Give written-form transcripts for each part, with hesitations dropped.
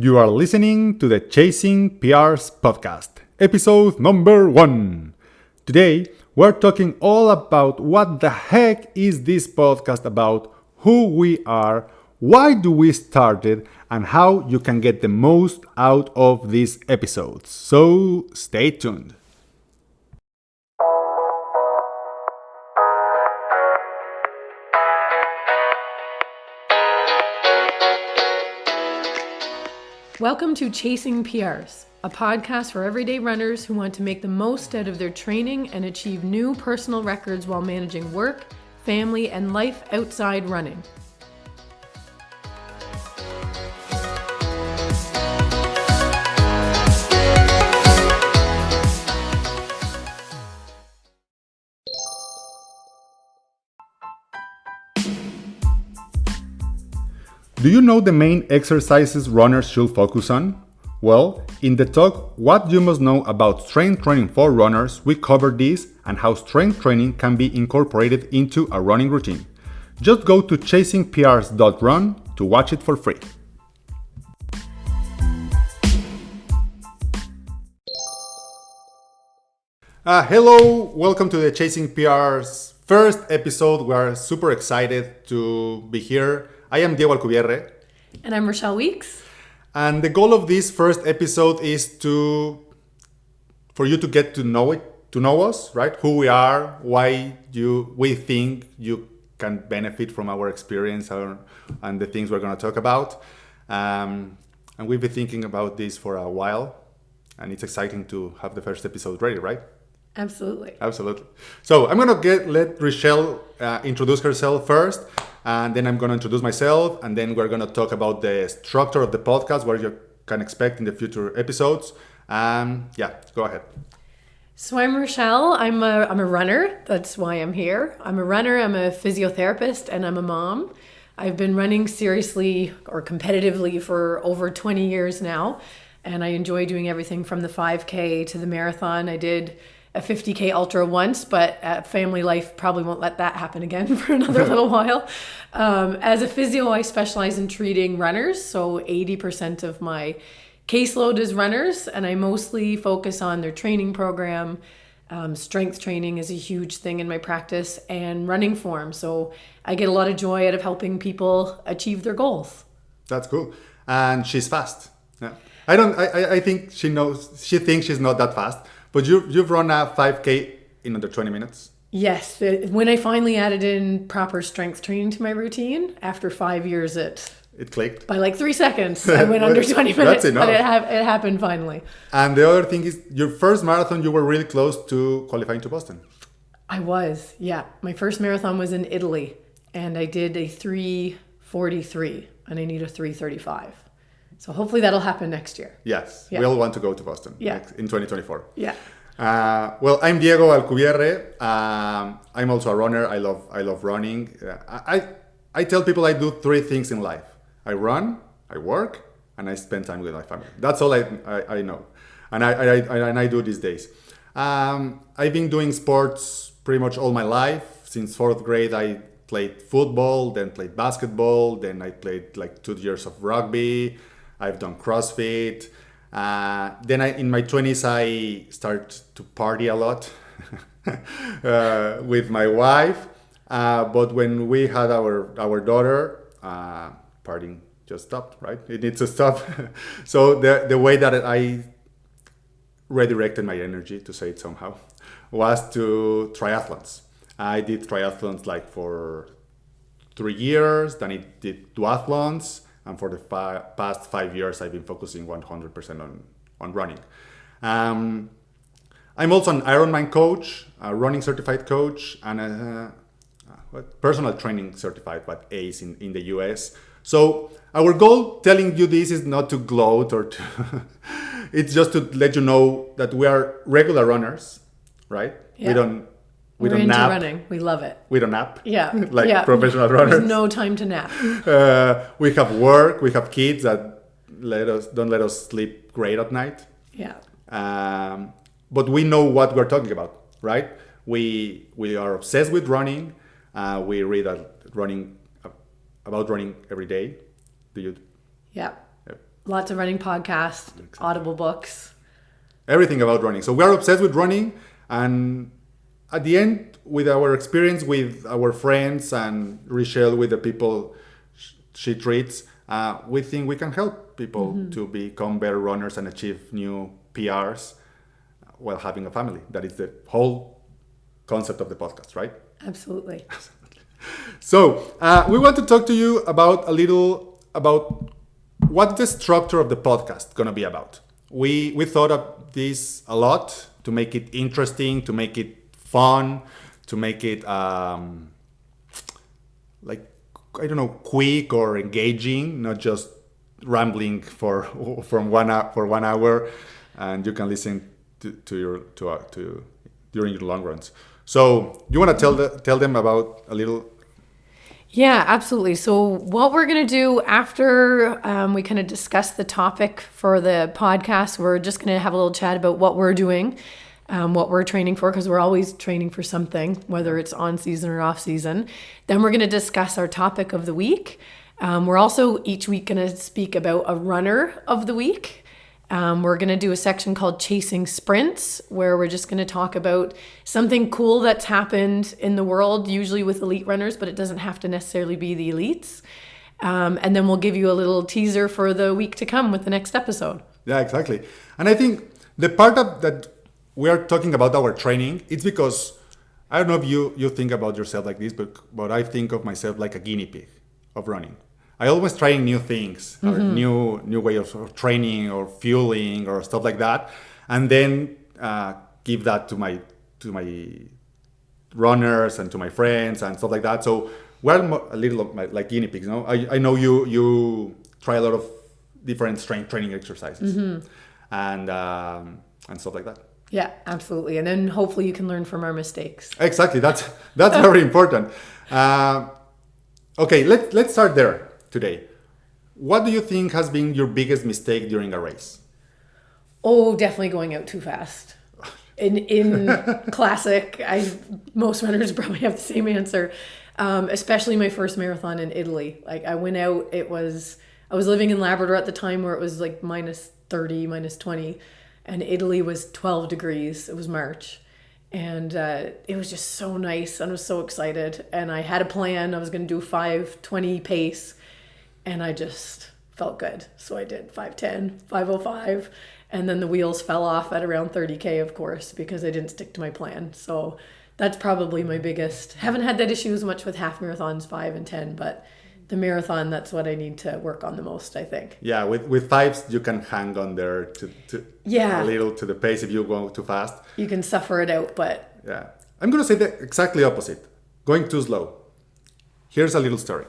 You are listening to the Chasing PRs podcast, episode number 1. Today, we're talking all about what the heck is this podcast about, who we are, why do we start it, and how you can get the most out of these episodes. So, stay tuned. Welcome to Chasing PRs, a podcast for everyday runners who want to make the most out of their training and achieve new personal records while managing work, family, and life outside running. Do you know the main exercises runners should focus on? Well, in the talk What You Must Know About Strength Training for Runners, we cover this and how strength training can be incorporated into a running routine. Just go to chasingprs.run to watch it for free. Hello, welcome to the Chasing PRs first episode. We are super excited to be here. I am Diego Alcubierre. And I'm Richelle Weeks. And the goal of this first episode is for you to get to know us, right? Who we are, why we think you can benefit from our experience and the things we're going to talk about. And we've been thinking about this for a while, and it's exciting to have the first episode ready, right? Absolutely. So I'm going to let Richelle introduce herself first, and then I'm going to introduce myself, and then we're going to talk about the structure of the podcast, what you can expect in the future episodes. Go ahead. So I'm Richelle. I'm a runner. That's why I'm here. I'm a runner, I'm a physiotherapist, and I'm a mom. I've been running seriously or competitively for over 20 years now, and I enjoy doing everything from the 5K to the marathon. I did a 50K ultra once, but family life probably won't let that happen again for another little while. As a physio, I specialize in treating runners. So 80% of my caseload is runners, and I mostly focus on their training program. Strength training is a huge thing in my practice, and running form. So I get a lot of joy out of helping people achieve their goals. That's cool. And she's fast. Yeah. I think she thinks she's not that fast. But you've run a 5K in under 20 minutes? Yes. When I finally added in proper strength training to my routine, after 5 years it clicked? By like 3 seconds, I went under 20 minutes. That's enough. But it happened finally. And the other thing is, your first marathon, you were really close to qualifying to Boston. I was, yeah. My first marathon was in Italy, and I did a 3:43, and I need a 3:35. So hopefully that'll happen next year. Yes, we all want to go to Boston in 2024. Yeah. Well, I'm Diego Alcubierre. I'm also a runner. I love running. I tell people I do 3 things in life. I run, I work, and I spend time with my family. That's all I know, and I do these days. I've been doing sports pretty much all my life. Since 4th grade, I played football, then played basketball, then I played like 2 years of rugby. I've done CrossFit. Then in my 20s, I started to party a lot with my wife. But when we had our daughter, partying just stopped, right? It needs to stop. So the way that I redirected my energy, to say it somehow, was to triathlons. I did triathlons like for 3 years, then I did duathlons. And for the past 5 years, I've been focusing 100% on running. I'm also an Ironman coach, a running certified coach, and a personal training certified, but ACE in the US. So our goal telling you this is not to gloat or to... It's just to let you know that we are regular runners, right? Yeah. We don't into nap. running. We love it. We don't nap. Yeah. Professional runners. There's no time to nap. We have work. We have kids that don't let us sleep great at night. Yeah. But we know what we're talking about, right? We are obsessed with running. We read about running every day. Do you? Yeah. Lots of running podcasts, Audible books. Everything about running. So we're obsessed with running, and at the end, with our experience with our friends and Richelle with the people she treats, we think we can help people to become better runners and achieve new PRs while having a family. That is the whole concept of the podcast, right? Absolutely. So we want to talk to you about a little about what the structure of the podcast gonna be about. We thought of this a lot to make it interesting, to make it fun, to make it quick or engaging, not just rambling for 1 hour, and you can listen to during your long runs. So you want to tell them about a little. Yeah, absolutely. So what we're going to do after we kind of discuss the topic for the podcast, we're just going to have a little chat about what we're doing, what we're training for, because we're always training for something, whether it's on season or off season. Then we're going to discuss our topic of the week. We're also each week going to speak about a runner of the week. We're going to do a section called Chasing Sprints, where we're just going to talk about something cool that's happened in the world, usually with elite runners, but it doesn't have to necessarily be the elites. And then we'll give you a little teaser for the week to come with the next episode. Yeah, exactly. And I think the part of that we are talking about our training, it's because, I don't know if you think about yourself like this, but I think of myself like a guinea pig of running. I always trying new things, or new way of training or fueling or stuff like that, and then give that to my runners and to my friends and stuff like that. So we're a little like guinea pigs. No, I know you try a lot of different strength training exercises and stuff like that. Yeah, absolutely. And then hopefully you can learn from our mistakes. Exactly. That's very important. Okay, let's start there. Today, what do you think has been your biggest mistake during a race? Oh, definitely going out too fast. In classic, most runners probably have the same answer. Especially my first marathon in Italy. Like I went out, I was living in Labrador at the time where it was like minus 30, minus 20, and Italy was 12 degrees. It was March. And it was just so nice. I was so excited. And I had a plan. I was going to do 5:20 pace. And I just felt good. So I did 5:10, 5:05. And then the wheels fell off at around 30K, of course, because I didn't stick to my plan. So that's probably my biggest. Haven't had that issue as much with half marathons, 5 and 10, but the marathon, that's what I need to work on the most, I think. Yeah, with fives, you can hang on there to a little to the pace if you go too fast. You can suffer it out, but... Yeah. I'm going to say the exactly opposite. Going too slow. Here's a little story.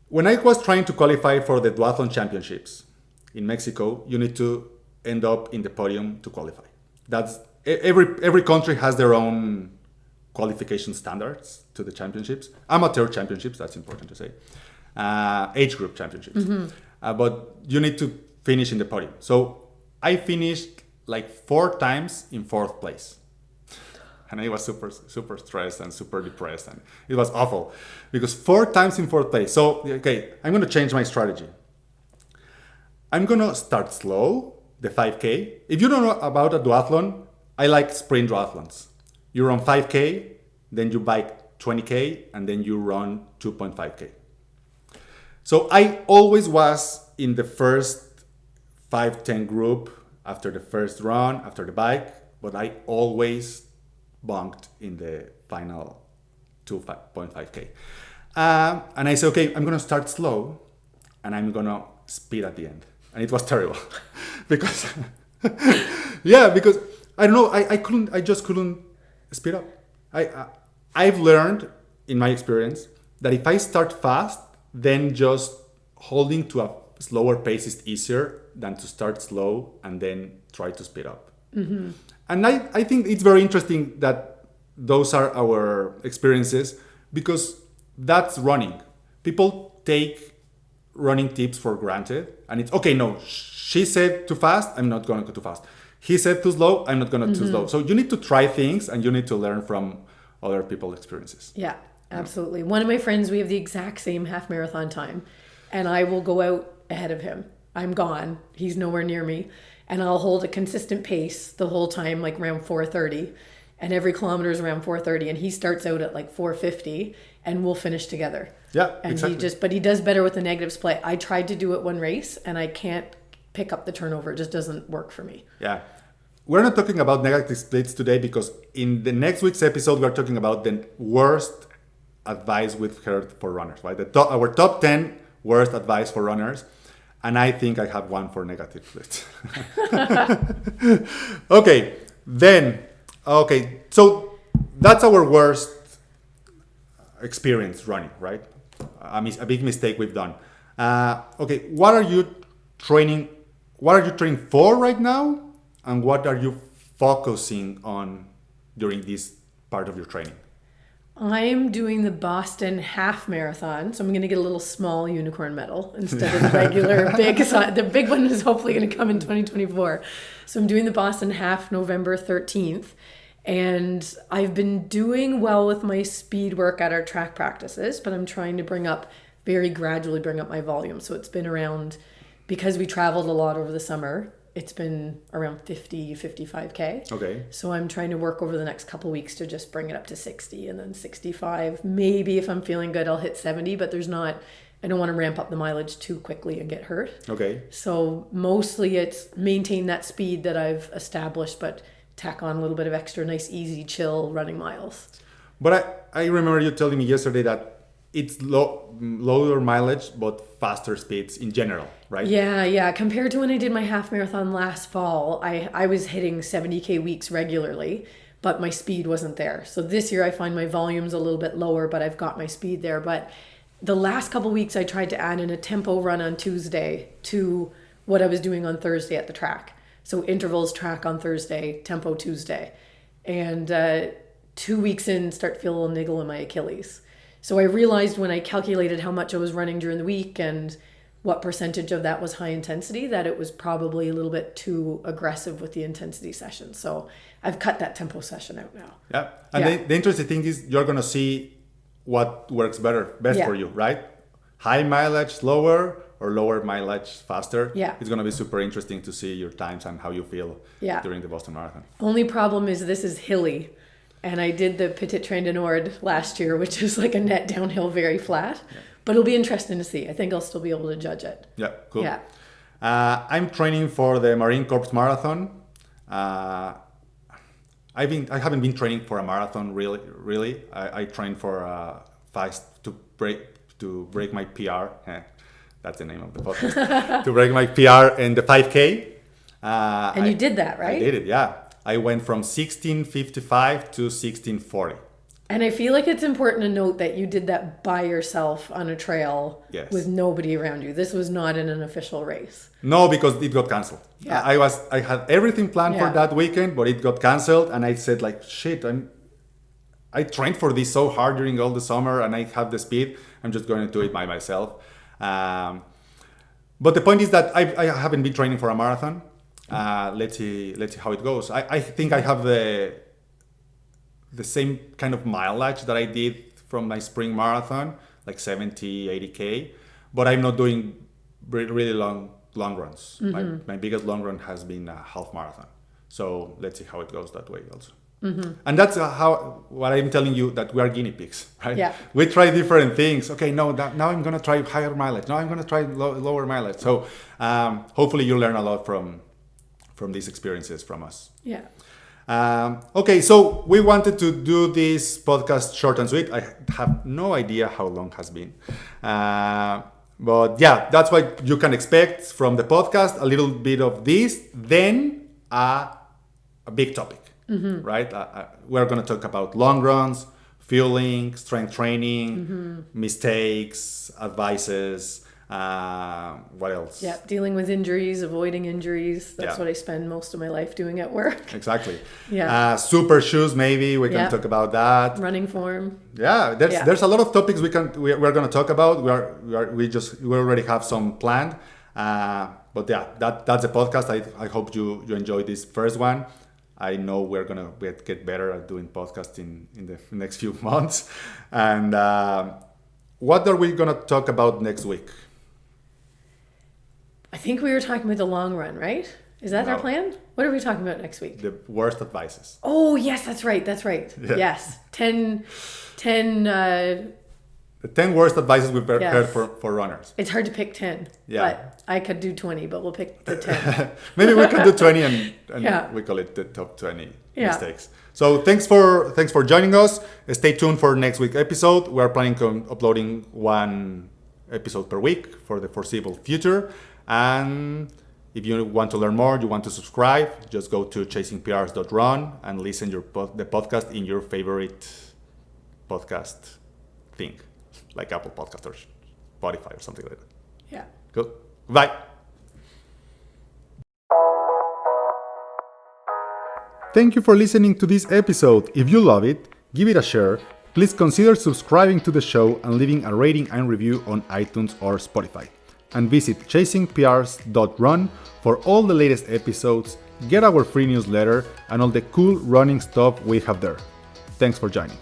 When I was trying to qualify for the duathlon championships in Mexico, you need to end up in the podium to qualify. That's every country has their own qualification standards to the championships. Amateur championships, that's important to say. Age group championships. But you need to finish in the podium. So I finished like 4 times in 4th place. And I was super stressed and super depressed, and it was awful because 4 times in 4th place. So, okay, I'm going to change my strategy. I'm going to start slow, the 5K. If you don't know about a duathlon, I like sprint duathlons. You run 5K, then you bike 20K, and then you run 2.5K. So I always was in the first 5-10 group after the first run, after the bike, but I always bunked in the final 2.5K. And I said, okay, I'm going to start slow and I'm going to speed at the end. And it was terrible because, because I don't know, I just couldn't speed up. I've learned in my experience that if I start fast, then just holding to a slower pace is easier than to start slow and then try to speed up. Mm-hmm. And I think it's very interesting that those are our experiences because that's running. People take running tips for granted and it's, okay, no, she said too fast, I'm not going to go too fast. He said too slow, I'm not going to too slow. So you need to try things and you need to learn from other people's experiences. Yeah, absolutely. One of my friends, we have the exact same half marathon time and I will go out ahead of him. I'm gone. He's nowhere near me. And I'll hold a consistent pace the whole time, like around 4:30. And every kilometer is around 4:30. And he starts out at like 4:50 and we'll finish together. Yeah, and exactly. but he does better with the negative split. I tried to do it one race and I can't pick up the turnover. It just doesn't work for me. Yeah. We're not talking about negative splits today because in the next week's episode, we're talking about the worst advice we've heard for runners, right? Our top 10 worst advice for runners. And I think I have one for negative splits. Okay, so that's our worst experience running, right? A big mistake we've done. Okay, what are you training for right now? And what are you focusing on during this part of your training? I'm doing the Boston half marathon, so I'm going to get a little small unicorn medal instead of the regular big. So the big one is hopefully going to come in 2024. So I'm doing the Boston half November 13th. And I've been doing well with my speed work at our track practices, but I'm trying to very gradually bring up my volume. So it's been around, because we traveled a lot over the summer, it's been around 50, 55K. Okay. So I'm trying to work over the next couple of weeks to just bring it up to 60 and then 65. Maybe if I'm feeling good, I'll hit 70, but I don't want to ramp up the mileage too quickly and get hurt. Okay. So mostly it's maintain that speed that I've established, but tack on a little bit of extra nice, easy, chill running miles. But I remember you telling me yesterday that it's lower mileage, but faster speeds in general, right? Yeah. Compared to when I did my half marathon last fall, I was hitting 70K weeks regularly, but my speed wasn't there. So this year I find my volume's a little bit lower, but I've got my speed there. But the last couple of weeks I tried to add in a tempo run on Tuesday to what I was doing on Thursday at the track. So intervals track on Thursday, tempo Tuesday. And 2 weeks in, start feeling a little niggle in my Achilles. So I realized when I calculated how much I was running during the week and what percentage of that was high intensity, that it was probably a little bit too aggressive with the intensity session. So I've cut that tempo session out now. Yeah. And the interesting thing is you're going to see what works best for you, right? High mileage, slower, or lower mileage, faster. Yeah. It's going to be super interesting to see your times and how you feel during the Boston Marathon. Only problem is this is hilly. And I did the Petit Train du Nord last year, which is like a net downhill, very flat. Yeah. But it'll be interesting to see. I think I'll still be able to judge it. Yeah, cool. Yeah. I'm training for the Marine Corps Marathon. I haven't been training for a marathon really. I trained for fast to break my PR. That's the name of the podcast. To break my PR in the 5K. And you did that, right? I did it, yeah. I went from 16:55 to 16:40. And I feel like it's important to note that you did that by yourself on a trail with nobody around you. This was not in an official race. No, because it got canceled. Yeah. I had everything planned for that weekend, but it got canceled, and I said like, shit, I trained for this so hard during all the summer, and I have the speed. I'm just going to do it by myself. But the point is that I haven't been training for a marathon. Let's see how it goes. I think I have the same kind of mileage that I did from my spring marathon, like 70, 80K, but I'm not doing really long runs. Mm-hmm. My biggest long run has been a half marathon. So let's see how it goes that way also. Mm-hmm. And that's what I'm telling you, that we are guinea pigs, right? Yeah. We try different things. Okay, now I'm going to try higher mileage. Now I'm going to try lower mileage. So hopefully you learn a lot from these experiences from us. Yeah. Okay, so we wanted to do this podcast short and sweet. I have no idea how long has been. But yeah, that's what you can expect from the podcast. A little bit of this, then a big topic, right? We're going to talk about long runs, fueling, strength training, mistakes, advices. What else? Yeah, dealing with injuries, avoiding injuries. That's what I spend most of my life doing at work. Exactly. Yeah. Super shoes, maybe we can talk about that. Running form. Yeah, there's a lot of topics we're going to talk about. We already have some planned. But yeah, that's a podcast. I hope you enjoy this first one. I know we're gonna get better at doing podcasts in the next few months. And what are we gonna talk about next week? I think we were talking about the long run, right? Is that our No. plan? What are we talking about next week? The worst advices. Oh, yes, that's right. That's right. Yeah. Yes. 10 The 10 worst advices we've heard Yes. for runners. it's hard to pick 10. Yeah. But I could do 20, but we'll pick the 10. Maybe we can do 20 and Yeah. we call it the top 20 Yeah. mistakes. So thanks for joining us. Stay tuned for next week's episode. We are planning on uploading one episode per week for the foreseeable future. And if you want to learn more, you want to subscribe, just go to chasingprs.run and listen the podcast in your favorite podcast thing, like Apple Podcast or Spotify or something like that. Yeah. Good. Bye. Thank you for listening to this episode. If you love it, give it a share. Please consider subscribing to the show and leaving a rating and review on iTunes or Spotify. And visit chasingprs.run for all the latest episodes, get our free newsletter, and all the cool running stuff we have there. Thanks for joining.